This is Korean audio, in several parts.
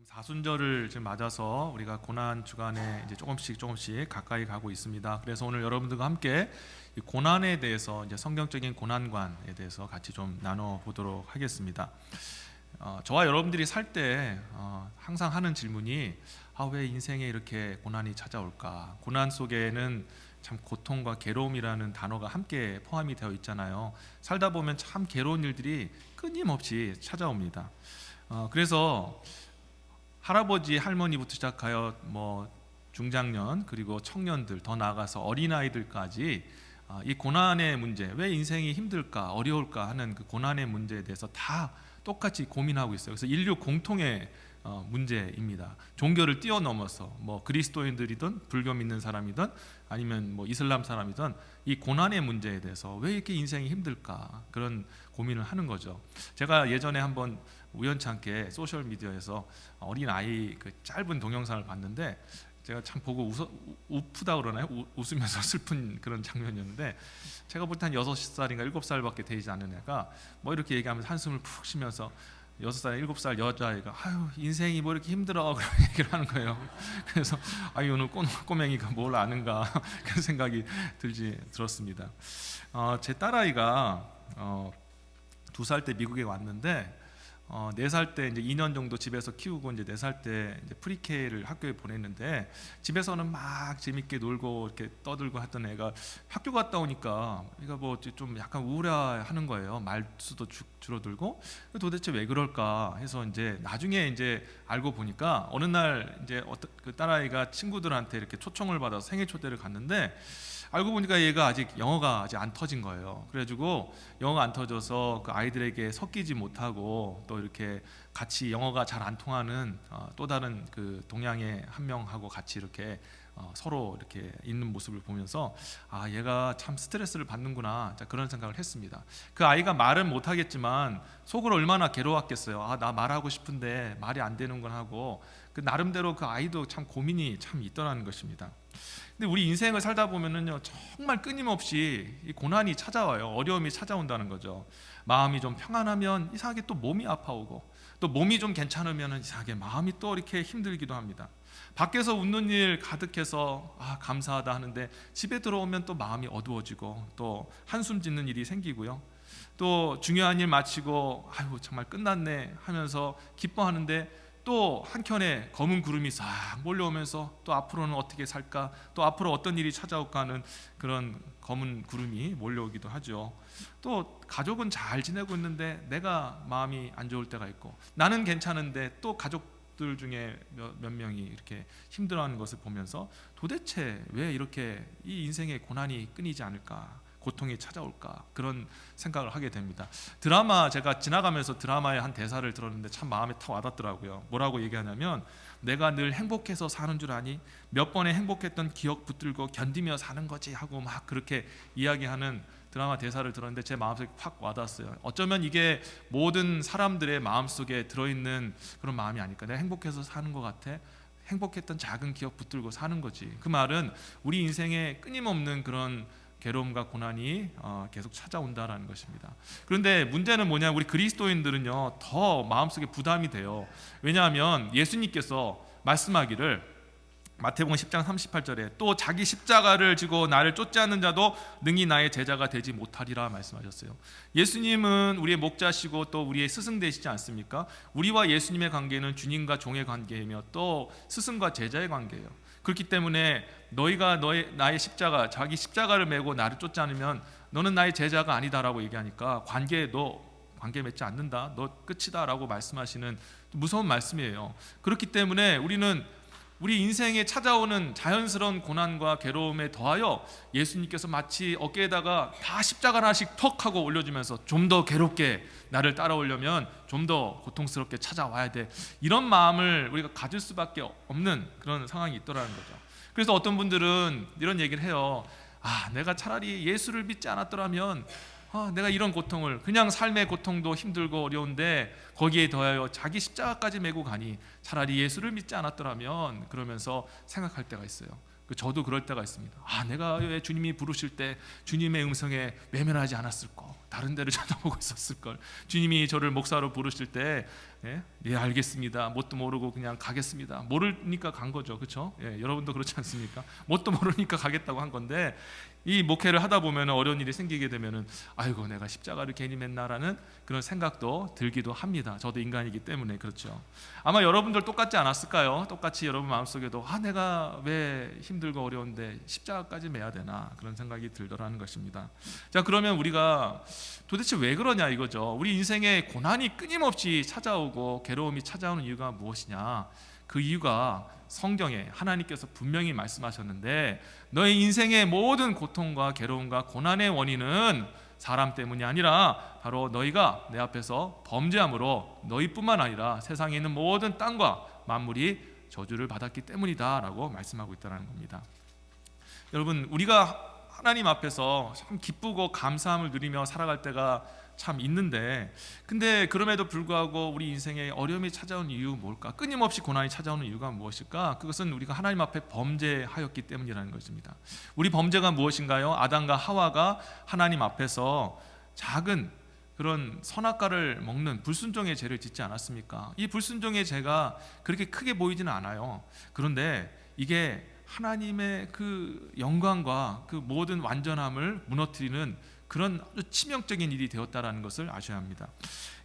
사순절을 지금 맞아서 우리가 고난 주간에 이제 조금씩 가까이 가고 있습니다. 그래서 오늘 여러분들과 함께 이 고난에 대해서 이제 성경적인 고난관에 대해서 같이 좀 나눠 보도록 하겠습니다. 저와 여러분들이 살 때 항상 하는 질문이 왜 인생에 이렇게 고난이 찾아올까? 고난 속에는 참 고통과 괴로움이라는 단어가 함께 포함이 되어 있잖아요. 살다 보면 참 괴로운 일들이 끊임없이 찾아옵니다. 그래서 할아버지 할머니부터 시작하여 중장년 그리고 청년들 더 나아가서 어린아이들까지 이 고난의 문제, 왜 인생이 힘들까 어려울까 하는 그 고난의 문제에 대해서 다 똑같이 고민하고 있어요. 그래서 인류 공통의 문제입니다. 종교를 뛰어넘어서 그리스도인들이든 불교 믿는 사람이든 아니면 이슬람 사람이든 이 고난의 문제에 대해서 왜 이렇게 인생이 힘들까 그런 고민을 하는 거죠. 제가 예전에 한번 우연찮게 소셜 미디어에서 어린 아이 그 짧은 동영상을 봤는데 제가 참 보고 우프다 그러나요? 웃으면서 슬픈 그런 장면이었는데, 제가 볼 때 한 6살인가 7살밖에 되지 않은 애가 이렇게 얘기하면서 한숨을 푹 쉬면서 6살, 7살 여자아이가 인생이 이렇게 힘들어 그런 얘기를 하는 거예요. 그래서 오늘 꼬맹이가 뭘 아는가 그런 생각이 들었습니다. 제 딸아이가 2살 때 미국에 왔는데 4살 때 이제 2년 정도 집에서 키우고 이제 4살 때 이제 프리케를 학교에 보냈는데, 집에서는 막 재밌게 놀고 이렇게 떠들고 했던 애가 학교 갔다 오니까 얘가 좀 약간 우울해하는 거예요. 말수도 줄어들고. 도대체 왜 그럴까 해서 이제 나중에 이제 알고 보니까 어느 날 이제 그 딸아이가 친구들한테 이렇게 초청을 받아서 생일 초대를 갔는데, 알고 보니까 얘가 아직 영어가 안 터진 거예요. 그래가지고 영어가 안 터져서 그 아이들에게 섞이지 못하고 또 이렇게 같이 영어가 잘 안 통하는 또 다른 그 동양의 한 명하고 같이 이렇게 서로 이렇게 있는 모습을 보면서 얘가 참 스트레스를 받는구나 그런 생각을 했습니다. 그 아이가 말은 못하겠지만 속으로 얼마나 괴로웠겠어요. 나 말하고 싶은데 말이 안 되는 건 하고, 그 나름대로 그 아이도 참 고민이 참 있더라는 것입니다. 근데 우리 인생을 살다 보면은요, 정말 끊임없이 이 고난이 찾아와요. 어려움이 찾아온다는 거죠. 마음이 좀 평안하면 이상하게 또 몸이 아파오고, 또 몸이 좀 괜찮으면 이상하게 마음이 또 이렇게 힘들기도 합니다. 밖에서 웃는 일 가득해서 감사하다 하는데 집에 들어오면 또 마음이 어두워지고 또 한숨 짓는 일이 생기고요. 또 중요한 일 마치고 정말 끝났네 하면서 기뻐하는데 또 한켠에 검은 구름이 싹 몰려오면서 또 앞으로는 어떻게 살까, 또 앞으로 어떤 일이 찾아올까 하는 그런 검은 구름이 몰려오기도 하죠. 또 가족은 잘 지내고 있는데 내가 마음이 안 좋을 때가 있고, 나는 괜찮은데 또 가족들 중에 몇 명이 이렇게 힘들어하는 것을 보면서 도대체 왜 이렇게 이 인생의 고난이 끊이지 않을까, 고통이 찾아올까, 그런 생각을 하게 됩니다. 제가 지나가면서 드라마의 한 대사를 들었는데 참 마음에 탁 와닿더라고요. 뭐라고 얘기하냐면, 내가 늘 행복해서 사는 줄 아니? 몇 번의 행복했던 기억 붙들고 견디며 사는 거지 하고 막 그렇게 이야기하는 드라마 대사를 들었는데 제 마음속에 확 와닿았어요. 어쩌면 이게 모든 사람들의 마음속에 들어있는 그런 마음이 아닐까. 내가 행복해서 사는 것 같아? 행복했던 작은 기억 붙들고 사는 거지. 그 말은 우리 인생에 끊임없는 그런 괴로움과 고난이 계속 찾아온다라는 것입니다. 그런데 문제는 뭐냐, 우리 그리스도인들은요 더 마음속에 부담이 돼요. 왜냐하면 예수님께서 말씀하기를 마태복음 10장 38절에 또 자기 십자가를 지고 나를 쫓지 않는 자도 능히 나의 제자가 되지 못하리라 말씀하셨어요. 예수님은 우리의 목자시고 또 우리의 스승 되시지 않습니까? 우리와 예수님의 관계는 주님과 종의 관계이며 또 스승과 제자의 관계예요. 그렇기 때문에 너희가 나의 십자가, 자기 십자가를 메고 나를 쫓지 않으면 너는 나의 제자가 아니다라고 얘기하니까 관계 맺지 않는다, 너 끝이다 라고 말씀하시는 무서운 말씀이에요. 그렇기 때문에 우리는 우리 인생에 찾아오는 자연스러운 고난과 괴로움에 더하여 예수님께서 마치 어깨에다가 다 십자가 하나씩 턱 하고 올려주면서 좀 더 괴롭게 나를 따라오려면 좀 더 고통스럽게 찾아와야 돼, 이런 마음을 우리가 가질 수밖에 없는 그런 상황이 있더라는 거죠. 그래서 어떤 분들은 이런 얘기를 해요. 내가 차라리 예수를 믿지 않았더라면 내가 이런 고통을, 그냥 삶의 고통도 힘들고 어려운데 거기에 더하여 자기 십자가까지 메고 가니 차라리 예수를 믿지 않았더라면, 그러면서 생각할 때가 있어요. 저도 그럴 때가 있습니다. 내가 왜 주님이 부르실 때 주님의 음성에 외면하지 않았을까, 다른 데를 쳐다보고 있었을 걸. 주님이 저를 목사로 부르실 때 예, 알겠습니다. 뭣도 모르고 그냥 가겠습니다. 모르니까 간 거죠, 그렇죠? 예, 여러분도 그렇지 않습니까? 뭣도 모르니까 가겠다고 한 건데, 이 목회를 하다 보면 어려운 일이 생기게 되면은 아이고 내가 십자가를 괜히 맸나라는 그런 생각도 들기도 합니다. 저도 인간이기 때문에 그렇죠. 아마 여러분들 똑같지 않았을까요? 똑같이 여러분 마음속에도 내가 왜 힘들고 어려운데 십자가까지 매야 되나, 그런 생각이 들더라는 것입니다. 자, 그러면 우리가 도대체 왜 그러냐 이거죠. 우리 인생에 고난이 끊임없이 찾아오고 괴로움이 찾아오는 이유가 무엇이냐? 그 이유가 성경에 하나님께서 분명히 말씀하셨는데, 너의 인생의 모든 고통과 괴로움과 고난의 원인은 사람 때문이 아니라 바로 너희가 내 앞에서 범죄함으로 너희뿐만 아니라 세상에 있는 모든 땅과 만물이 저주를 받았기 때문이다 라고 말씀하고 있다는 겁니다. 여러분, 우리가 하나님 앞에서 참 기쁘고 감사함을 누리며 살아갈 때가 참 있는데, 근데 그럼에도 불구하고 우리 인생에 어려움이 찾아오는 이유 뭘까? 끊임없이 고난이 찾아오는 이유가 무엇일까? 그것은 우리가 하나님 앞에 범죄하였기 때문이라는 것입니다. 우리 범죄가 무엇인가요? 아담과 하와가 하나님 앞에서 작은 그런 선악과를 먹는 불순종의 죄를 짓지 않았습니까? 이 불순종의 죄가 그렇게 크게 보이지는 않아요. 그런데 이게 하나님의 그 영광과 그 모든 완전함을 무너뜨리는 그런 아주 치명적인 일이 되었다라는 것을 아셔야 합니다.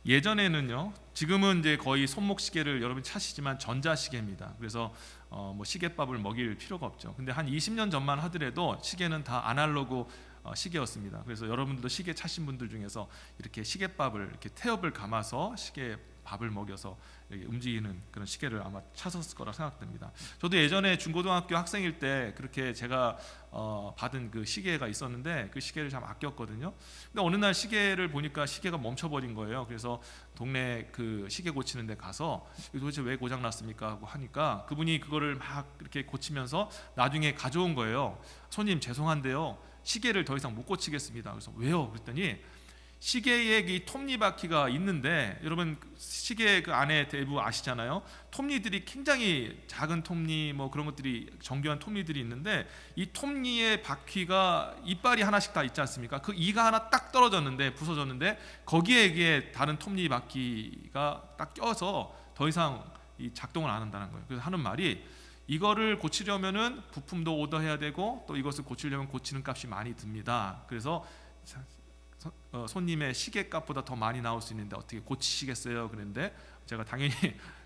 예전에는요, 지금은 이제 거의 손목시계를 여러분 차시지만 전자시계입니다. 그래서 뭐 시계밥을 먹일 필요가 없죠. 근데 한 20년 전만 하더라도 시계는 다 아날로그 시계였습니다. 그래서 여러분들도 시계 차신 분들 중에서 이렇게 시계밥을 이렇게 태엽을 감아서 시계 밥을 먹여서 움직이는 그런 시계를 아마 찾았을 거라 생각됩니다. 저도 예전에 중고등학교 학생일 때 그렇게 제가 받은 그 시계가 있었는데 그 시계를 참 아꼈거든요. 근데 어느 날 시계를 보니까 시계가 멈춰버린 거예요. 그래서 동네 그 시계 고치는 데 가서 도대체 왜 고장 났습니까 하고 하니까 그분이 그거를 막 이렇게 고치면서 나중에 가져온 거예요. 손님 죄송한데요, 시계를 더 이상 못 고치겠습니다. 그래서 왜요? 그랬더니 시계에 이 톱니바퀴가 있는데, 여러분 시계 그 안에 대부 아시잖아요. 톱니들이 굉장히 작은 톱니 뭐 그런 것들이 정교한 톱니들이 있는데, 이 톱니의 바퀴가 이빨이 하나씩 다 있지 않습니까? 그 이가 하나 딱 떨어졌는데, 부서졌는데 거기에 이게 다른 톱니바퀴가 딱 껴서 더 이상 이 작동을 안 한다는 거예요. 그래서 하는 말이, 이거를 고치려면은 부품도 오더해야 되고 또 이것을 고치려면 고치는 값이 많이 듭니다. 그래서 손님의 시계값보다 더 많이 나올 수 있는데 어떻게 고치시겠어요? 그랬는데 제가 당연히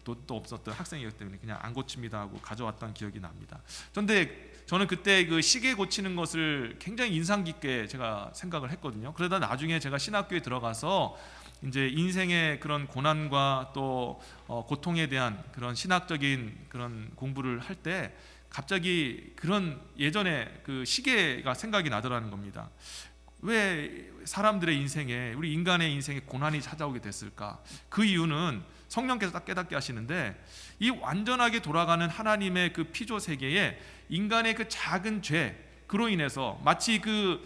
돈도 없었던 학생이기 때문에 그냥 안 고칩니다 하고 가져왔던 기억이 납니다. 그런데 저는 그때 그 시계 고치는 것을 굉장히 인상 깊게 제가 생각을 했거든요. 그러다 나중에 제가 신학교에 들어가서 이제 인생의 그런 고난과 또 고통에 대한 그런 신학적인 그런 공부를 할 때 갑자기 그런 예전에 그 시계가 생각이 나더라는 겁니다. 왜 사람들의 인생에, 우리 인간의 인생에 고난이 찾아오게 됐을까? 그 이유는 성령께서 딱 깨닫게 하시는데, 이 완전하게 돌아가는 하나님의 그 피조 세계에 인간의 그 작은 죄로 인해서 마치 그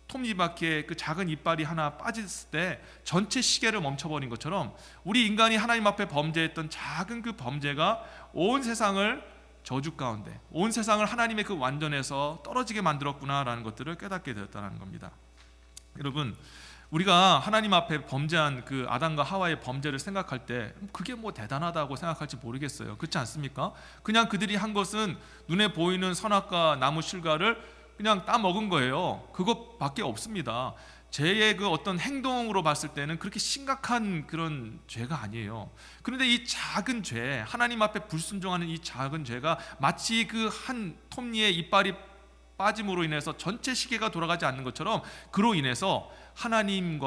톱니바퀴에 그 작은 이빨이 하나 빠졌을 때 전체 시계를 멈춰버린 것처럼 우리 인간이 하나님 앞에 범죄했던 작은 그 범죄가 온 세상을 저주 가운데, 온 세상을 하나님의 그 완전에서 떨어지게 만들었구나라는 것들을 깨닫게 되었다는 겁니다. 여러분, 우리가 하나님 앞에 범죄한 그 아담과 하와의 범죄를 생각할 때 그게 뭐 대단하다고 생각할지 모르겠어요. 그렇지 않습니까? 그냥 그들이 한 것은 눈에 보이는 선악과 나무 실과를 그냥 따먹은 거예요. 그것밖에 없습니다. 죄의 그 어떤 행동으로 봤을 때는 그렇게 심각한 그런 죄가 아니에요. 그런데 이 작은 죄, 하나님 앞에 불순종하는 이 작은 죄가 마치 그 한 톱니의 이빨이 빠짐으로 인해서 전체 시계가 돌아가지 않는 것처럼, 그로 인해서 하나님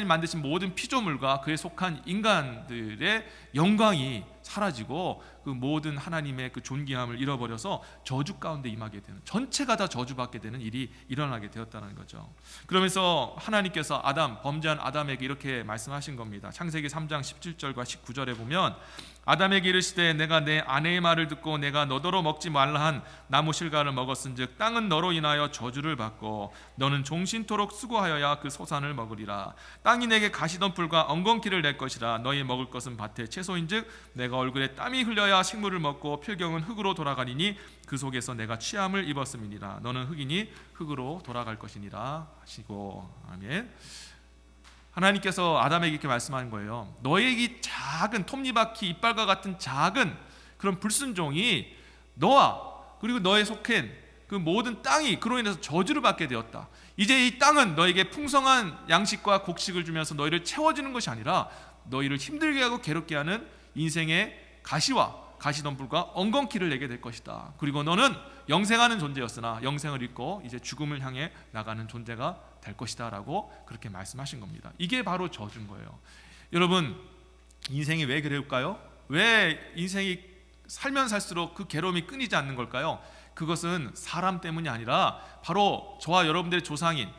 만드신 모든 피조물과 그에 속한 인간들의 영광이 사라지고 그 모든 하나님의 그 존귀함을 잃어버려서 저주 가운데 임하게 되는, 전체가 다 저주받게 되는 일이 일어나게 되었다는 거죠. 그러면서 하나님께서 범죄한 아담에게 이렇게 말씀하신 겁니다. 창세기 3장 17절과 19절에 보면 아담에게 이르시되 내가 내 아내의 말을 듣고 내가 너더러 먹지 말라 한 나무 실과를 먹었은즉 땅은 너로 인하여 저주를 받고 너는 종신토록 수고하여야 그 소산을 먹으리라. 땅이 내게 가시덤불과 엉겅퀴를 낼 것이라. 너희 먹을 것은 밭의 채소인즉 내가 얼굴에 땀이 흘려야 식물을 먹고 필경은 흙으로 돌아가리니 그 속에서 내가 취함을 입었음이니라. 너는 흙이니 흙으로 돌아갈 것이니라 하시고. 아멘. 하나님께서 아담에게 이렇게 말씀하는 거예요. 너의 이 작은 톱니바퀴 이빨과 같은 작은 그런 불순종이 너와 그리고 너의 속한 그 모든 땅이 그로 인해서 저주를 받게 되었다. 이제 이 땅은 너에게 풍성한 양식과 곡식을 주면서 너희를 채워주는 것이 아니라 너희를 힘들게 하고 괴롭게 하는 인생의 가시와 가시덤불과 엉겅퀴를 내게 될 것이다. 그리고 너는 영생하는 존재였으나 영생을 잃고 이제 죽음을 향해 나가는 존재가 될 것이다 라고 그렇게 말씀하신 겁니다. 이게 바로 저주인 거예요. 여러분, 인생이 왜 괴로울까요? 왜 인생이 살면 살수록 그 괴로움이 끊이지 않는 걸까요? 그것은 사람 때문이 아니라 바로 저와 여러분들의 조상인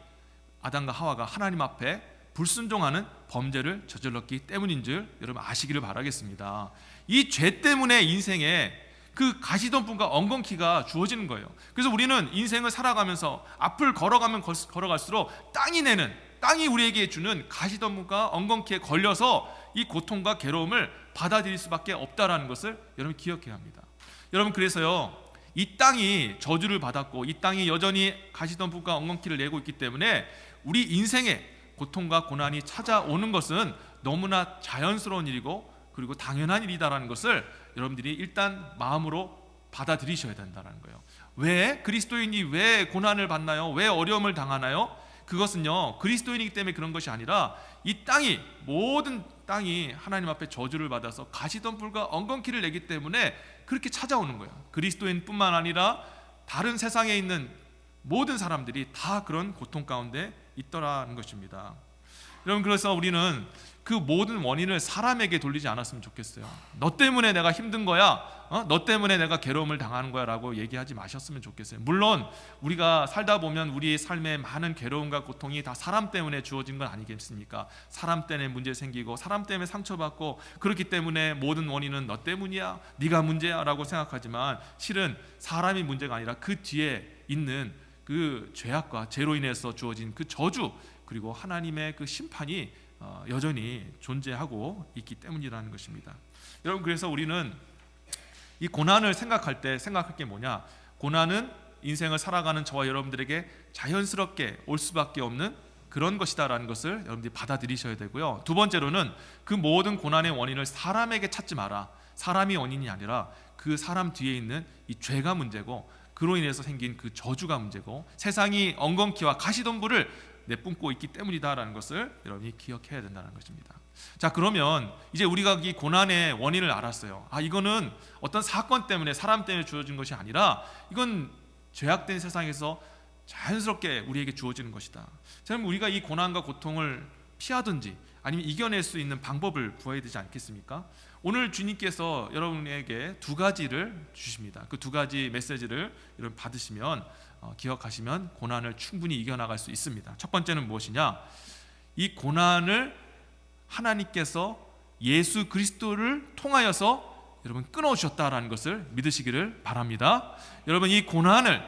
아담과 하와가 하나님 앞에 불순종하는 범죄를 저질렀기 때문인 줄 여러분 아시기를 바라겠습니다. 이 죄 때문에 인생에 그 가시덤불과 엉겅퀴가 주어지는 거예요. 그래서 우리는 인생을 살아가면서 앞을 걸어가면 걸어갈수록 땅이 우리에게 주는 가시덤불과 엉겅퀴에 걸려서 이 고통과 괴로움을 받아들일 수밖에 없다라는 것을 여러분 기억해야 합니다. 여러분, 그래서요, 이 땅이 저주를 받았고 이 땅이 여전히 가시덤불과 엉겅퀴를 내고 있기 때문에 우리 인생에 고통과 고난이 찾아오는 것은 너무나 자연스러운 일이고 그리고 당연한 일이다라는 것을 여러분들이 일단 마음으로 받아들이셔야 된다는 거예요. 왜 그리스도인이 왜 고난을 받나요? 왜 어려움을 당하나요? 그것은요, 그리스도인이기 때문에 그런 것이 아니라 이 땅이, 모든 땅이 하나님 앞에 저주를 받아서 가시덤불과 엉겅퀴를 내기 때문에 그렇게 찾아오는 거예요. 그리스도인뿐만 아니라 다른 세상에 있는 모든 사람들이 다 그런 고통 가운데 있더라는 것입니다. 여러분, 그래서 우리는 그 모든 원인을 사람에게 돌리지 않았으면 좋겠어요. 너 때문에 내가 힘든 거야, 너 때문에 내가 괴로움을 당하는 거야 라고 얘기하지 마셨으면 좋겠어요. 물론 우리가 살다 보면 우리의 삶에 많은 괴로움과 고통이 다 사람 때문에 주어진 건 아니겠습니까? 사람 때문에 문제 생기고 사람 때문에 상처받고 그렇기 때문에 모든 원인은 너 때문이야, 네가 문제야 라고 생각하지만 실은 사람이 문제가 아니라 그 뒤에 있는 그 죄악과 죄로 인해서 주어진 그 저주, 그리고 하나님의 그 심판이 여전히 존재하고 있기 때문이라는 것입니다. 여러분, 그래서 우리는 이 고난을 생각할 때 생각할 게 뭐냐? 고난은 인생을 살아가는 저와 여러분들에게 자연스럽게 올 수밖에 없는 그런 것이다라는 것을 여러분들이 받아들이셔야 되고요. 두 번째로는 그 모든 고난의 원인을 사람에게 찾지 마라. 사람이 원인이 아니라 그 사람 뒤에 있는 이 죄가 문제고 그로 인해서 생긴 그 저주가 문제고 세상이 엉겅퀴와 가시덤불을 내뿜고 있기 때문이다라는 것을 여러분이 기억해야 된다는 것입니다. 자, 그러면 이제 우리가 이 고난의 원인을 알았어요. 이거는 어떤 사건 때문에, 사람 때문에 주어진 것이 아니라 이건 죄악된 세상에서 자연스럽게 우리에게 주어지는 것이다. 자, 그럼 우리가 이 고난과 고통을 피하든지 아니면 이겨낼 수 있는 방법을 구해야 되지 않겠습니까? 오늘 주님께서 여러분에게 두 가지를 주십니다. 그 두 가지 메시지를 여러분 받으시면 기억하시면 고난을 충분히 이겨나갈 수 있습니다. 첫 번째는 무엇이냐? 이 고난을 하나님께서 예수 그리스도를 통하여서 여러분 끊어주셨다라는 것을 믿으시기를 바랍니다. 여러분, 이 고난을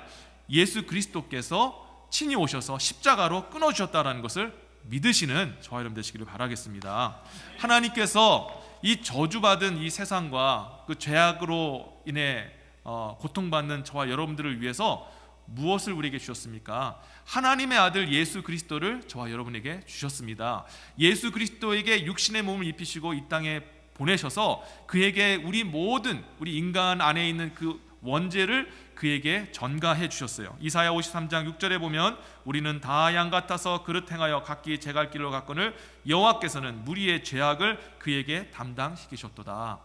예수 그리스도께서 친히 오셔서 십자가로 끊어주셨다라는 것을 믿으시는 저와 여러분 되시기를 바라겠습니다. 하나님께서 이 저주받은 이 세상과 그 죄악으로 인해 고통받는 저와 여러분들을 위해서 무엇을 우리에게 주셨습니까? 하나님의 아들 예수 그리스도를 저와 여러분에게 주셨습니다. 예수 그리스도에게 육신의 몸을 입히시고 이 땅에 보내셔서 그에게 우리 모든 우리 인간 안에 있는 그 원죄를 그에게 전가해 주셨어요. 이사야 53장 6절에 보면 우리는 다 양 같아서 그릇 행하여 각기 제 갈 길로 갔거늘 여호와께서는 무리의 죄악을 그에게 담당시키셨도다.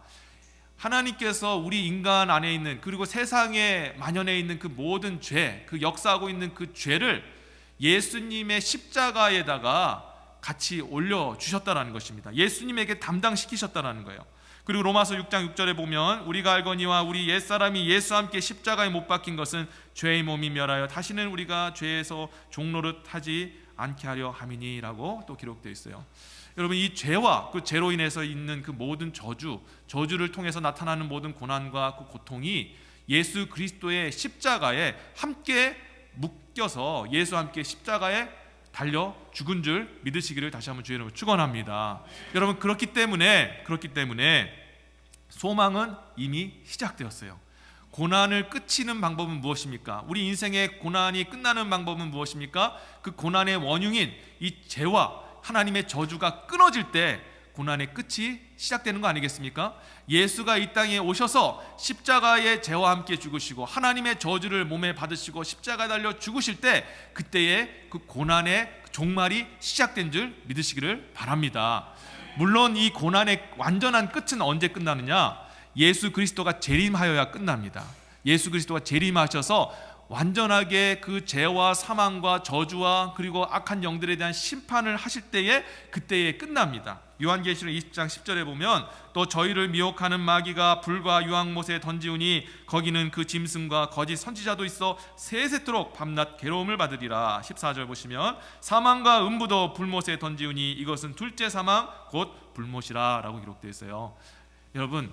하나님께서 우리 인간 안에 있는 그리고 세상에 만연해 있는 그 모든 죄, 그 역사하고 있는 그 죄를 예수님의 십자가에다가 같이 올려주셨다는 것입니다. 예수님에게 담당시키셨다는 거예요. 그리고 로마서 6장 6절에 보면 우리가 알거니와 우리 옛사람이 예수와 함께 십자가에 못 박힌 것은 죄의 몸이 멸하여 다시는 우리가 죄에서 종노릇 하지 않게 하려 함이니라고 또 기록되어 있어요. 여러분, 이 죄와 그 죄로 인해서 있는 그 모든 저주를 통해서 나타나는 모든 고난과 그 고통이 예수 그리스도의 십자가에 함께 묶여서 예수와 함께 십자가에 달려 죽은 줄 믿으시기를 다시 한번 주의 이름으로 축원합니다. 여러분, 그렇기 때문에 소망은 이미 시작되었어요. 고난을 끝이는 방법은 무엇입니까? 우리 인생의 고난이 끝나는 방법은 무엇입니까? 그 고난의 원흉인 이 죄와 하나님의 저주가 끊어질 때 고난의 끝이 시작되는 거 아니겠습니까? 예수가 이 땅에 오셔서 십자가의 죄와 함께 죽으시고 하나님의 저주를 몸에 받으시고 십자가에 달려 죽으실 때 그때의 그 고난의 종말이 시작된 줄 믿으시기를 바랍니다. 물론 이 고난의 완전한 끝은 언제 끝나느냐? 예수 그리스도가 재림하여야 끝납니다. 예수 그리스도가 재림하셔서 완전하게 그 죄와 사망과 저주와 그리고 악한 영들에 대한 심판을 하실 때에 그때에 끝납니다. 요한계시록 20장 10절에 보면 또 저희를 미혹하는 마귀가 불과 유황못에 던지우니 거기는 그 짐승과 거짓 선지자도 있어 세세토록 밤낮 괴로움을 받으리라. 14절 보시면 사망과 음부도 불못에 던지우니 이것은 둘째 사망 곧 불못이라 라고 기록되어 있어요. 여러분,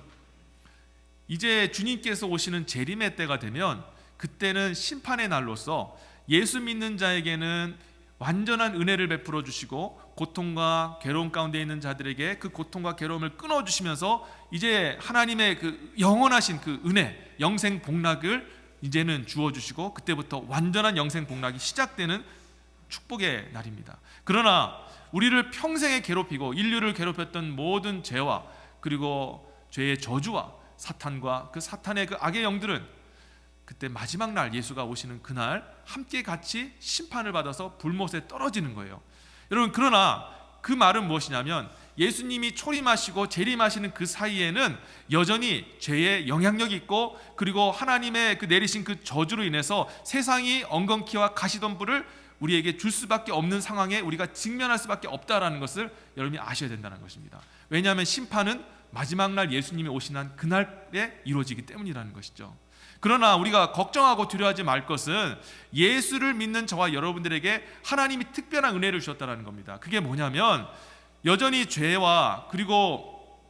이제 주님께서 오시는 재림의 때가 되면 그때는 심판의 날로서 예수 믿는 자에게는 완전한 은혜를 베풀어 주시고 고통과 괴로움 가운데 있는 자들에게 그 고통과 괴로움을 끊어 주시면서 이제 하나님의 그 영원하신 그 은혜, 영생 복락을 이제는 주어 주시고 그때부터 완전한 영생 복락이 시작되는 축복의 날입니다. 그러나 우리를 평생에 괴롭히고 인류를 괴롭혔던 모든 죄와 그리고 죄의 저주와 사탄과 그 사탄의 그 악의 영들은 그때 마지막 날 예수가 오시는 그날 함께 같이 심판을 받아서 불못에 떨어지는 거예요. 여러분, 그러나 그 말은 무엇이냐면 예수님이 초림하시고 재림하시는 그 사이에는 여전히 죄의 영향력이 있고 그리고 하나님의 그 내리신 그 저주로 인해서 세상이 엉겅퀴와 가시덤불을 우리에게 줄 수밖에 없는 상황에 우리가 직면할 수밖에 없다라는 것을 여러분이 아셔야 된다는 것입니다. 왜냐하면 심판은 마지막 날 예수님이 오시는 그날에 이루어지기 때문이라는 것이죠. 그러나 우리가 걱정하고 두려워하지 말 것은 예수를 믿는 저와 여러분들에게 하나님이 특별한 은혜를 주셨다는 겁니다. 그게 뭐냐면 여전히 죄와 그리고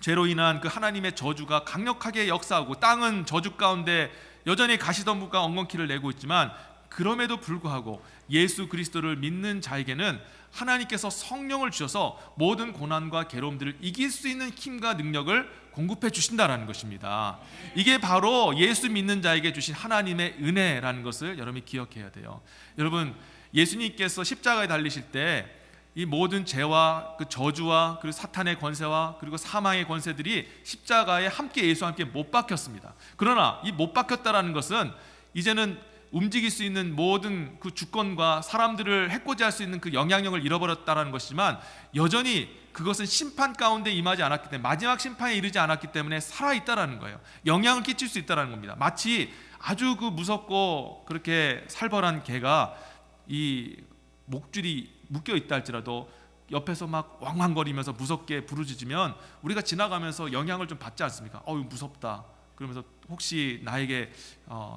죄로 인한 그 하나님의 저주가 강력하게 역사하고 땅은 저주 가운데 여전히 가시덤불과 엉겅퀴를 내고 있지만 그럼에도 불구하고 예수 그리스도를 믿는 자에게는 하나님께서 성령을 주셔서 모든 고난과 괴로움들을 이길 수 있는 힘과 능력을 공급해 주신다라는 것입니다. 이게 바로 예수 믿는 자에게 주신 하나님의 은혜라는 것을 여러분이 기억해야 돼요. 여러분, 예수님께서 십자가에 달리실 때 이 모든 죄와 그 저주와 그리고 사탄의 권세와 그리고 사망의 권세들이 십자가에 함께 예수와 함께 못 박혔습니다. 그러나 이 못 박혔다라는 것은 이제는 움직일 수 있는 모든 그 주권과 사람들을 해코지할 수 있는 그 영향력을 잃어버렸다는 것이지만 여전히 그것은 심판 가운데 임하지 않았기 때문에 마지막 심판에 이르지 않았기 때문에 살아있다라는 거예요. 영향을 끼칠 수 있다는 겁니다. 마치 아주 그 무섭고 그렇게 살벌한 개가 이 목줄이 묶여 있다 할지라도 옆에서 막 왕왕거리면서 무섭게 부르짖으면 우리가 지나가면서 영향을 좀 받지 않습니까? 무섭다. 그러면서 혹시 나에게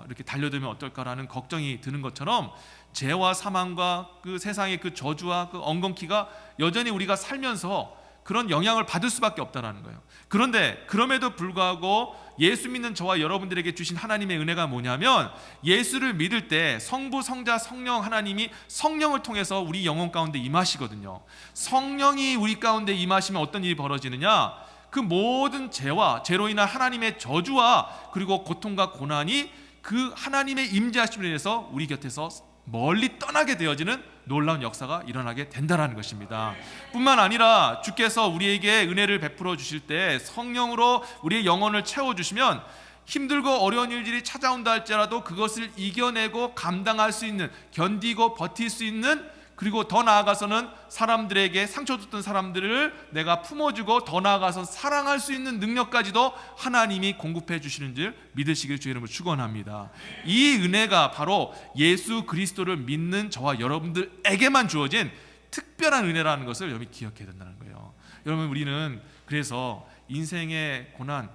이렇게 달려들면 어떨까라는 걱정이 드는 것처럼 죄와 사망과 그 세상의 그 저주와 그 엉겅퀴가 여전히 우리가 살면서 그런 영향을 받을 수밖에 없다는 거예요. 그런데 그럼에도 불구하고 예수 믿는 저와 여러분들에게 주신 하나님의 은혜가 뭐냐면 예수를 믿을 때 성부, 성자, 성령 하나님이 성령을 통해서 우리 영혼 가운데 임하시거든요. 성령이 우리 가운데 임하시면 어떤 일이 벌어지느냐? 그 모든 죄와 죄로 인한 하나님의 저주와 그리고 고통과 고난이 그 하나님의 임재하심으로 인해서 우리 곁에서 멀리 떠나게 되어지는 놀라운 역사가 일어나게 된다는 것입니다. 뿐만 아니라 주께서 우리에게 은혜를 베풀어 주실 때 성령으로 우리의 영혼을 채워주시면 힘들고 어려운 일들이 찾아온다 할지라도 그것을 이겨내고 감당할 수 있는, 견디고 버틸 수 있는, 그리고 더 나아가서는 사람들에게 상처 줬던 사람들을 내가 품어주고 더 나아가서 사랑할 수 있는 능력까지도 하나님이 공급해 주시는 줄 믿으시길 주의 이름으로 축원합니다. 이 은혜가 바로 예수 그리스도를 믿는 저와 여러분들에게만 주어진 특별한 은혜라는 것을 여러분이 기억해야 된다는 거예요. 여러분, 우리는 그래서 인생의 고난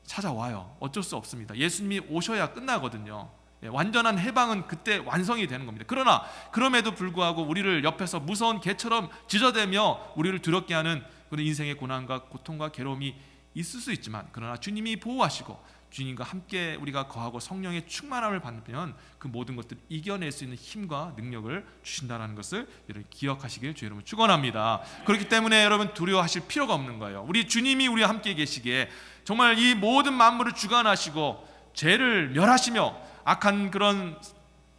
찾아와요. 어쩔 수 없습니다. 예수님이 오셔야 끝나거든요. 완전한 해방은 그때 완성이 되는 겁니다. 그러나 그럼에도 불구하고 우리를 옆에서 무서운 개처럼 짖어대며 우리를 두렵게 하는 그런 인생의 고난과 고통과 괴로움이 있을 수 있지만, 그러나 주님이 보호하시고 주님과 함께 우리가 거하고 성령의 충만함을 받으면 그 모든 것들을 이겨낼 수 있는 힘과 능력을 주신다는 것을 여러분 기억하시길 주 여러분 축원합니다. 그렇기 때문에 여러분 두려워하실 필요가 없는 거예요. 우리 주님이 우리와 함께 계시기에 정말 이 모든 만물을 주관하시고 죄를 멸하시며 악한 그런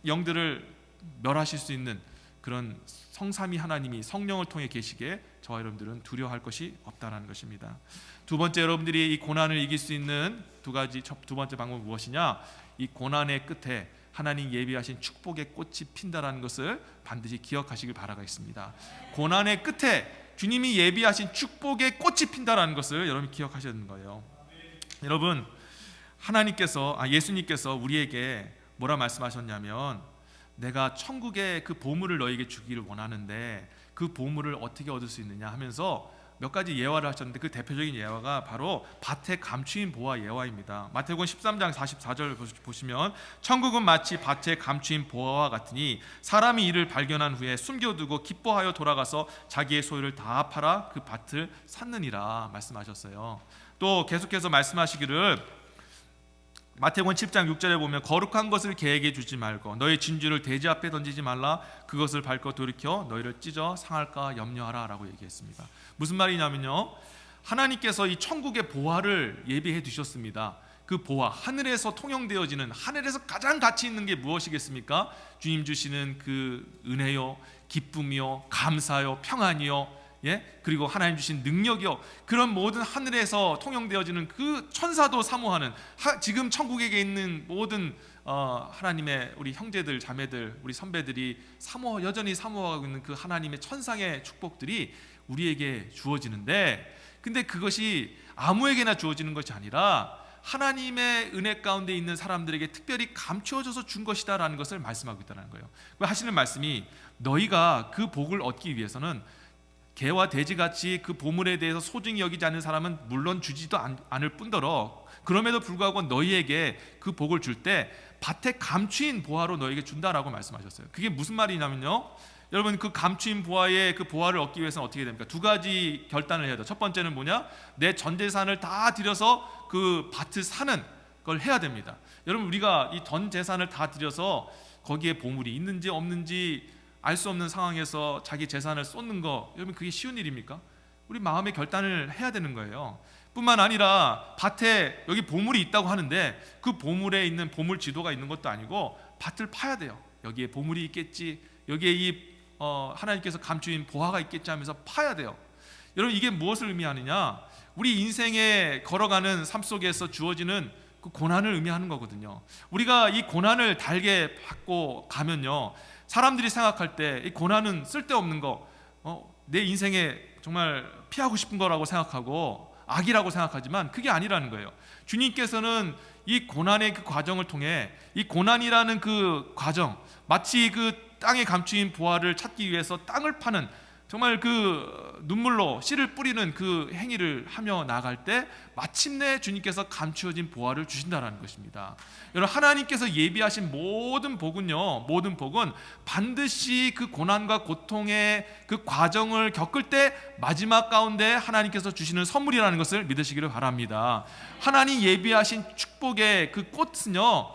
영들을 멸하실 수 있는 그런 성삼위 하나님이 성령을 통해 계시기에 저와 여러분들은 두려워할 것이 없다는 것입니다. 두 번째, 여러분들이 이 고난을 이길 수 있는 두 번째 방법은 무엇이냐? 이 고난의 끝에 하나님 예비하신 축복의 꽃이 핀다라는 것을 반드시 기억하시길 바라겠습니다. 고난의 끝에 주님이 예비하신 축복의 꽃이 핀다라는 것을 여러분이 기억하셔야 되는 거예요. 여러분, 예수님께서 우리에게 뭐라 말씀하셨냐면, 내가 천국의 그 보물을 너에게 주기를 원하는데 그 보물을 어떻게 얻을 수 있느냐 하면서 몇 가지 예화를 하셨는데, 그 대표적인 예화가 바로 밭에 감추인 보화 예화입니다. 마태복음 13장 44절 보시면, 천국은 마치 밭에 감추인 보화와 같으니 사람이 이를 발견한 후에 숨겨두고 기뻐하여 돌아가서 자기의 소유를 다 팔아 그 밭을 샀느니라 말씀하셨어요. 또 계속해서 말씀하시기를 마태복음 7장 6절에 보면, 거룩한 것을 개에게 주지 말고 너의 진주를 돼지 앞에 던지지 말라. 그것을 밟고 돌이켜 너희를 찢어 상할까 염려하라 라고 얘기했습니다. 무슨 말이냐면요, 하나님께서 이 천국의 보화를 예비해 두셨습니다. 그 보화, 하늘에서 통용되어지는, 하늘에서 가장 가치 있는 게 무엇이겠습니까? 주님 주시는 그 은혜요, 기쁨이요, 감사요, 평안이요, 그리고 하나님 주신 능력이요, 그런 모든 하늘에서 통용되어지는 그 천사도 사모하는, 지금 천국에 있는 모든 하나님의 우리 형제들, 자매들, 우리 선배들이 여전히 사모하고 있는 그 하나님의 천상의 축복들이 우리에게 주어지는데, 근데 그것이 아무에게나 주어지는 것이 아니라 하나님의 은혜 가운데 있는 사람들에게 특별히 감추어져서 준 것이다라는 것을 말씀하고 있다는 거예요. 하시는 말씀이, 너희가 그 복을 얻기 위해서는 개와 돼지같이 그 보물에 대해서 소중히 여기지 않는 사람은 물론 주지도 않을 뿐더러, 그럼에도 불구하고 너희에게 그 복을 줄 때 밭에 감추인 보화로 너희에게 준다라고 말씀하셨어요. 그게 무슨 말이냐면요, 여러분, 그 감추인 보화의 그 보화를 얻기 위해서는 어떻게 됩니까? 두 가지 결단을 해야 돼요. 첫 번째는 뭐냐? 내 전 재산을 다 들여서 그 밭을 사는 걸 해야 됩니다. 여러분, 우리가 이 전 재산을 다 들여서 거기에 보물이 있는지 없는지 알 수 없는 상황에서 자기 재산을 쏟는 거, 여러분, 그게 쉬운 일입니까? 우리 마음의 결단을 해야 되는 거예요. 뿐만 아니라 밭에 여기 보물이 있다고 하는데 그 보물에 있는 보물 지도가 있는 것도 아니고 밭을 파야 돼요. 여기에 보물이 있겠지, 여기에 하나님께서 감추인 보화가 있겠지 하면서 파야 돼요. 여러분, 이게 무엇을 의미하느냐? 우리 인생에 걸어가는 삶 속에서 주어지는 그 고난을 의미하는 거거든요. 우리가 이 고난을 달게 받고 가면요, 사람들이 생각할 때 이 고난은 쓸데없는 거, 내 인생에 정말 피하고 싶은 거라고 생각하고 악이라고 생각하지만 그게 아니라는 거예요. 주님께서는 이 고난의 그 과정을 통해, 이 고난이라는 그 과정, 마치 그 땅에 감추인 보화를 찾기 위해서 땅을 파는, 정말 그 눈물로 씨를 뿌리는 그 행위를 하며 나아갈 때 마침내 주님께서 감추어진 보화를 주신다라는 것입니다. 여러분, 하나님께서 예비하신 모든 복은 반드시 그 고난과 고통의 그 과정을 겪을 때 마지막 가운데 하나님께서 주시는 선물이라는 것을 믿으시기를 바랍니다. 하나님 예비하신 축복의 그 꽃은요,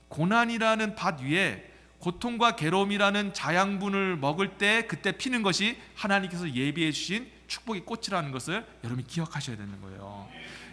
고난이라는 밭 위에 고통과 괴로움이라는 자양분을 먹을 때 그때 피는 것이 하나님께서 예비해 주신 축복의 꽃이라는 것을 여러분이 기억하셔야 되는 거예요.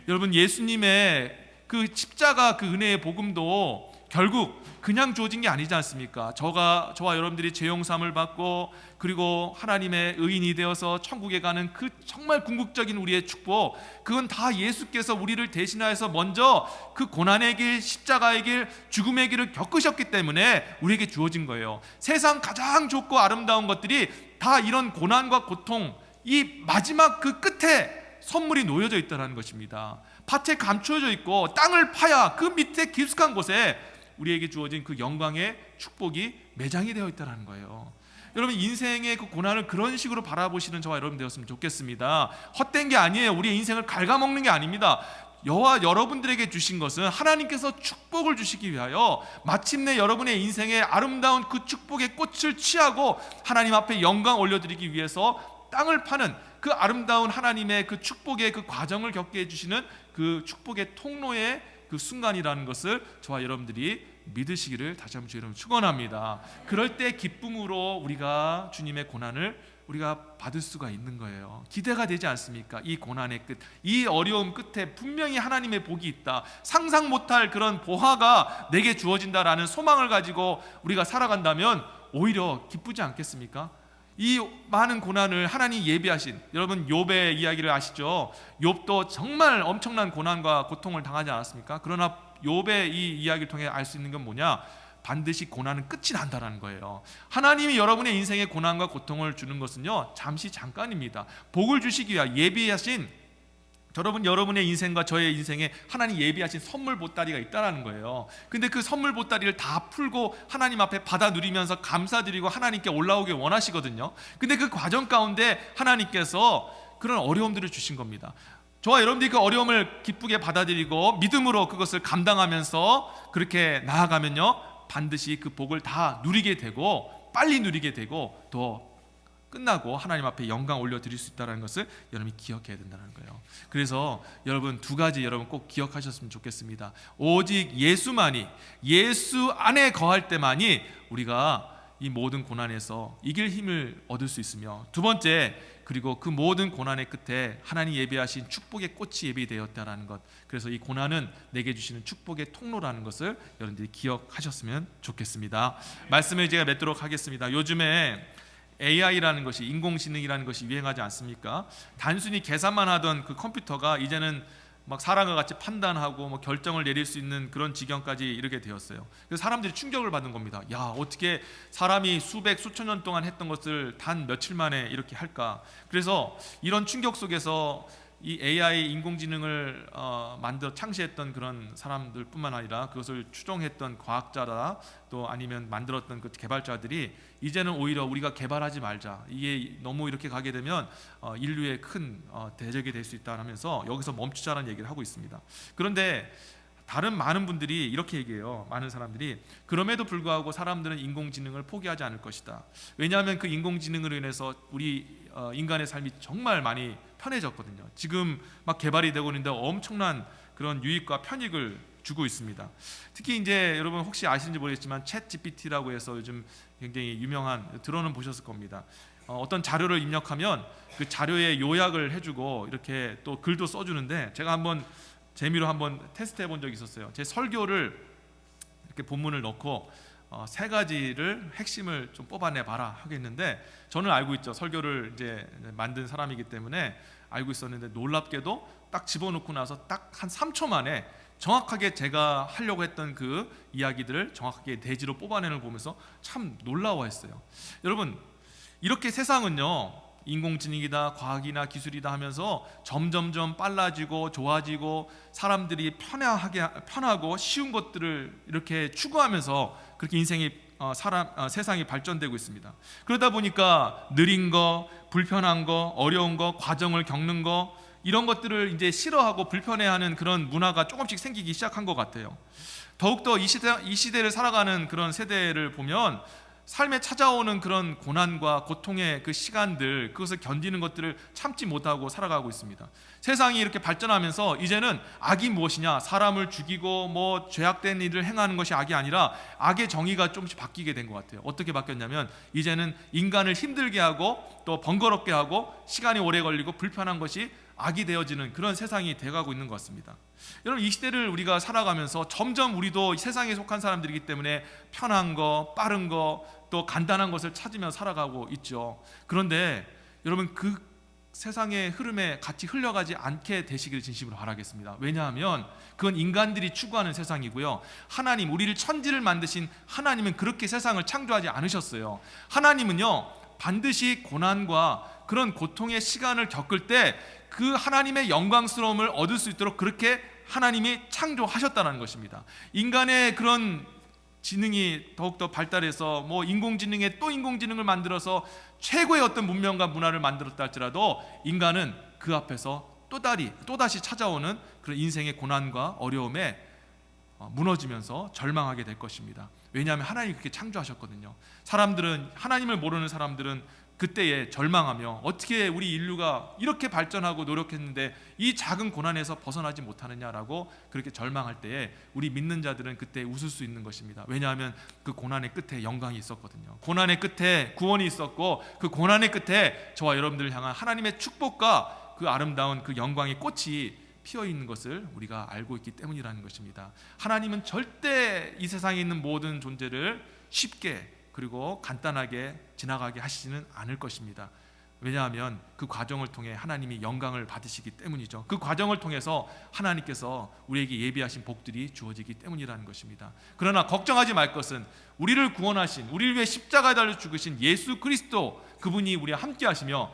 여러분, 예수님의 그 십자가 그 은혜의 복음도 결국 그냥 주어진 게 아니지 않습니까? 저와 여러분들이 죄 용서함을 받고 그리고 하나님의 의인이 되어서 천국에 가는 그 정말 궁극적인 우리의 축복, 그건 다 예수께서 우리를 대신하여서 먼저 그 고난의 길, 십자가의 길, 죽음의 길을 겪으셨기 때문에 우리에게 주어진 거예요. 세상 가장 좋고 아름다운 것들이 다 이런 고난과 고통, 이 마지막 그 끝에 선물이 놓여져 있다는 것입니다. 밭에 감추어져 있고 땅을 파야 그 밑에 깊숙한 곳에 우리에게 주어진 그 영광의 축복이 매장이 되어 있다는 거예요. 여러분, 인생의 그 고난을 그런 식으로 바라보시는 저와 여러분 되었으면 좋겠습니다. 헛된 게 아니에요. 우리의 인생을 갉아먹는 게 아닙니다. 여호와 여러분들에게 주신 것은 하나님께서 축복을 주시기 위하여 마침내 여러분의 인생에 아름다운 그 축복의 꽃을 취하고 하나님 앞에 영광 올려드리기 위해서 땅을 파는 그 아름다운 하나님의 그 축복의 그 과정을 겪게 해주시는 그 축복의 통로의 그 순간이라는 것을 저와 여러분들이 믿으시기를 다시 한번 여러분 축원합니다. 그럴 때 기쁨으로 우리가 주님의 고난을 우리가 받을 수가 있는 거예요. 기대가 되지 않습니까? 이 고난의 끝, 이 어려움 끝에 분명히 하나님의 복이 있다, 상상 못할 그런 보화가 내게 주어진다라는 소망을 가지고 우리가 살아간다면 오히려 기쁘지 않겠습니까? 이 많은 고난을 하나님 예비하신, 여러분 욥의 이야기를 아시죠? 욥도 정말 엄청난 고난과 고통을 당하지 않았습니까? 그러나 욥의 이 이야기를 통해 알 수 있는 건 뭐냐? 반드시 고난은 끝이 난다라는 거예요. 하나님이 여러분의 인생에 고난과 고통을 주는 것은요, 잠시 잠깐입니다. 복을 주시기 위해 예비하신, 여러분의 인생과 저의 인생에 하나님 예비하신 선물 보따리가 있다라는 거예요. 근데 그 선물 보따리를 다 풀고 하나님 앞에 받아 누리면서 감사드리고 하나님께 올라오길 원하시거든요. 근데 그 과정 가운데 하나님께서 그런 어려움들을 주신 겁니다. 저와 여러분들이 그 어려움을 기쁘게 받아들이고 믿음으로 그것을 감당하면서 그렇게 나아가면요, 반드시 그 복을 다 누리게 되고, 빨리 누리게 되고, 더 끝나고 하나님 앞에 영광 올려드릴 수 있다는 것을 여러분이 기억해야 된다는 거예요. 그래서 여러분 두 가지 여러분 꼭 기억하셨으면 좋겠습니다. 오직 예수만이, 예수 안에 거할 때만이 우리가 이 모든 고난에서 이길 힘을 얻을 수 있으며, 두 번째, 그리고 그 모든 고난의 끝에 하나님 예비하신 축복의 꽃이 예비되었다라는 것, 그래서 이 고난은 내게 주시는 축복의 통로라는 것을 여러분들이 기억하셨으면 좋겠습니다. 말씀을 제가 맺도록 하겠습니다. 요즘에 AI라는 것이, 인공지능이라는 것이 유행하지 않습니까? 단순히 계산만 하던 그 컴퓨터가 이제는 막 사람과 같이 판단하고 뭐 결정을 내릴 수 있는 그런 지경까지 이르게 되었어요. 그래서 사람들이 충격을 받는 겁니다. 야, 어떻게 사람이 수백 수천 년 동안 했던 것을 단 며칠 만에 이렇게 할까? 그래서 이런 충격 속에서 이 AI 인공지능을 창시했던 그런 사람들뿐만 아니라 그것을 추종했던 과학자라, 또 아니면 만들었던 그 개발자들이 이제는 오히려 우리가 개발하지 말자, 이게 너무 이렇게 가게 되면 인류의 큰 대적이 될 수 있다 하면서 여기서 멈추자라는 얘기를 하고 있습니다. 그런데 다른 많은 분들이 이렇게 얘기해요. 많은 사람들이 그럼에도 불구하고 사람들은 인공지능을 포기하지 않을 것이다. 왜냐하면 그 인공지능으로 인해서 우리 인간의 삶이 정말 많이 편해졌거든요. 지금 막 개발이 되고 있는데 엄청난 그런 유익과 편익을 주고 있습니다. 특히 이제 여러분 혹시 아시는지 모르겠지만 챗 GPT라고 해서 요즘 굉장히 유명한, 들어는 보셨을 겁니다. 어떤 자료를 입력하면 그 자료의 요약을 해주고 이렇게 또 글도 써주는데, 제가 한번 재미로 한번 테스트해 본 적이 있었어요. 제 설교를 이렇게 본문을 넣고 세 가지를 핵심을 좀 뽑아내 봐라 하겠는데, 저는 알고 있죠. 설교를 이제 만든 사람이기 때문에 알고 있었는데, 놀랍게도 딱 집어넣고 나서 딱 한 3초 만에 정확하게 제가 하려고 했던 그 이야기들을 정확하게 대지로 뽑아내는 걸 보면서 참 놀라워했어요. 여러분, 이렇게 세상은요, 인공지능이다, 과학이나 기술이다 하면서 점점점 빨라지고 좋아지고 사람들이 편하고 쉬운 것들을 이렇게 추구하면서 그렇게 세상이 발전되고 있습니다. 그러다 보니까 느린 거, 불편한 거, 어려운 거, 과정을 겪는 거, 이런 것들을 이제 싫어하고 불편해하는 그런 문화가 조금씩 생기기 시작한 것 같아요. 더욱더 이 시대를 살아가는 그런 세대를 보면 삶에 찾아오는 그런 고난과 고통의 그 시간들, 그것을 견디는 것들을 참지 못하고 살아가고 있습니다. 세상이 이렇게 발전하면서 이제는 악이 무엇이냐, 사람을 죽이고 뭐 죄악된 일을 행하는 것이 악이 아니라 악의 정의가 조금씩 바뀌게 된 것 같아요. 어떻게 바뀌었냐면 이제는 인간을 힘들게 하고 또 번거롭게 하고 시간이 오래 걸리고 불편한 것이 악이 되어지는 그런 세상이 돼가고 있는 것 같습니다. 여러분, 이 시대를 우리가 살아가면서 점점 우리도 세상에 속한 사람들이기 때문에 편한 거, 빠른 거, 또 간단한 것을 찾으며 살아가고 있죠. 그런데 여러분, 그 세상의 흐름에 같이 흘러가지 않게 되시길 진심으로 바라겠습니다. 왜냐하면 그건 인간들이 추구하는 세상이고요, 하나님, 우리를 천지를 만드신 하나님은 그렇게 세상을 창조하지 않으셨어요. 하나님은요, 반드시 고난과 그런 고통의 시간을 겪을 때 그 하나님의 영광스러움을 얻을 수 있도록 그렇게 하나님이 창조하셨다는 것입니다. 인간의 그런 지능이 더욱더 발달해서 뭐 인공지능에 또 인공지능을 만들어서 최고의 어떤 문명과 문화를 만들었다 할지라도 인간은 그 앞에서 또다시 찾아오는 그런 인생의 고난과 어려움에 무너지면서 절망하게 될 것입니다. 왜냐하면 하나님이 그렇게 창조하셨거든요. 하나님을 모르는 사람들은 그때에 절망하며 어떻게 우리 인류가 이렇게 발전하고 노력했는데 이 작은 고난에서 벗어나지 못하느냐라고 그렇게 절망할 때에 우리 믿는 자들은 그때 웃을 수 있는 것입니다. 왜냐하면 그 고난의 끝에 영광이 있었거든요. 고난의 끝에 구원이 있었고, 그 고난의 끝에 저와 여러분들을 향한 하나님의 축복과 그 아름다운 그 영광의 꽃이 피어 있는 것을 우리가 알고 있기 때문이라는 것입니다. 하나님은 절대 이 세상에 있는 모든 존재를 쉽게 그리고 간단하게 지나가게 하시지는 않을 것입니다. 왜냐하면 그 과정을 통해 하나님이 영광을 받으시기 때문이죠. 그 과정을 통해서 하나님께서 우리에게 예비하신 복들이 주어지기 때문이라는 것입니다. 그러나 걱정하지 말 것은 우리를 구원하신, 우리를 위해 십자가에 달려 죽으신 예수 그리스도, 그분이 우리와 함께 하시며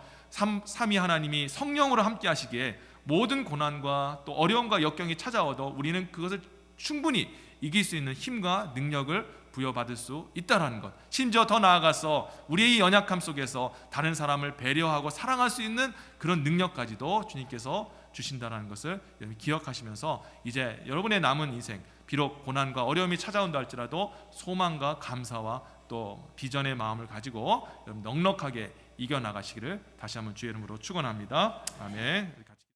삼위 하나님이 성령으로 함께 하시기에 모든 고난과 또 어려움과 역경이 찾아와도 우리는 그것을 충분히 이길 수 있는 힘과 능력을 부여받을 수 있다라는 것, 심지어 더 나아가서 우리의 연약함 속에서 다른 사람을 배려하고 사랑할 수 있는 그런 능력까지도 주님께서 주신다는 것을 여러분 기억하시면서 이제 여러분의 남은 인생, 비록 고난과 어려움이 찾아온다 할지라도 소망과 감사와 또 비전의 마음을 가지고 여러분 넉넉하게 이겨나가시기를 다시 한번 주의 이름으로 축원합니다. 아멘.